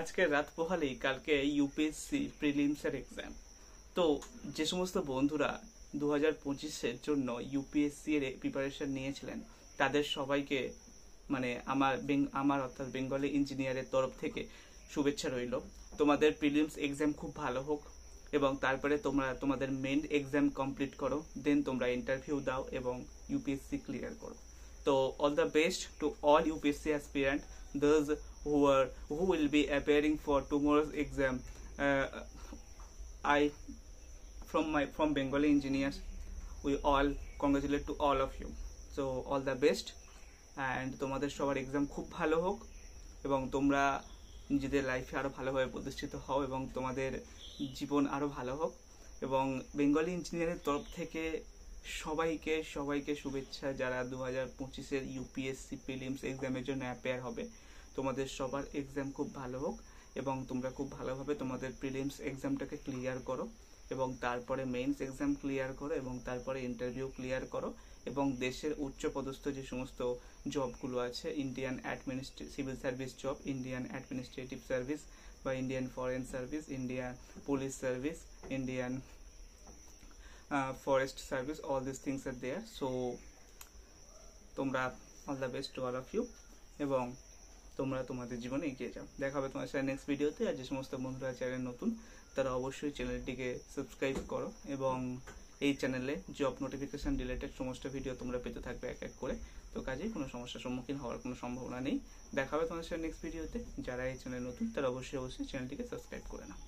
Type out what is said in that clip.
আজকে রাত পোহালেই কালকে ইউপিএসসি প্রিলিমসের এক্সাম। তো যে সমস্ত বন্ধুরা 2025-এর জন্য ইউপিএসসি এর প্রিপারেশন নিয়েছিলেন তাদের সবাইকে আমার অর্থাৎ বেঙ্গলি ইঞ্জিনিয়ারের তরফ থেকে শুভেচ্ছা রইল। তোমাদের প্রিলিমস এক্সাম খুব ভালো হোক এবং তারপরে তোমরা তোমাদের মেইন এক্সাম কমপ্লিট করো, দেন তোমরা ইন্টারভিউ দাও এবং ইউপিএসসি ক্লিয়ার করো। তো all the best to all UPSC aspirant, those who will be appearing for tomorrow's exam. I from Bengali engineers, we all congratulate to all of you. So all the best, and তোমাদের সবার exam খুব ভালো হোক এবং তোমরা নিজেদের লাইফে আরো ভালোভাবে প্রতিষ্ঠিত হও এবং তোমাদের জীবন আরো ভালো হোক। এবং বেঙ্গলি ইঞ্জিনিয়ারের তরফ থেকে সবাইকে শুভেচ্ছা যারা 2025-এর ইউপিএসসি প্রিলিমস এক্সামের জন্য অ্যাপিয়ার হবে। তোমাদের সবার এক্সাম খুব ভালো হোক এবং তোমরা খুব ভালোভাবে তোমাদের প্রিলিমস এক্সামটাকে ক্লিয়ার করো এবং তারপরে মেইনস এক্সাম ক্লিয়ার করো এবং তারপরে ইন্টারভিউ ক্লিয়ার করো এবং দেশের উচ্চপদস্থ যে সমস্ত জবগুলো আছে, Indian civil service job, Indian administrative service বা Indian foreign service, Indian police service, Indian forest service, all these things are there. So তোমরা all the best to all of you এবং তোমরা তোমাদের জীবনে এগিয়ে যাও। দেখা হবে তোমার সাথে নেক্সট ভিডিওতে। আর যে সমস্ত বন্ধুরা চ্যানেল নতুন তারা অবশ্যই চ্যানেলটিকে সাবস্ক্রাইব করো এবং এই চ্যানেলে জব নোটিফিকেশন রিলেটেড সমস্ত ভিডিও তোমরা পেতে থাকবে এক এক করে। তো কাজেই কোনো সমস্যার সম্মুখীন হওয়ার কোনো সম্ভাবনা নেই। দেখা হবে তোমার সাথে নেক্সট ভিডিওতে। যারা এই চ্যানেল নতুন তারা অবশ্যই চ্যানেলটিকে সাবস্ক্রাইব করে নাও।